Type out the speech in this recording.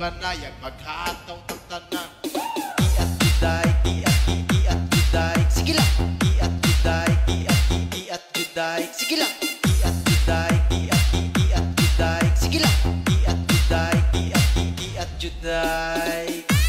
banayag maghataw ng tanan. Iat juday, iat juday. Sige lang. Iat juday, iat juday. Sige lang. Iat juday, iat juday. Sige lang. Iat juday, iat juday.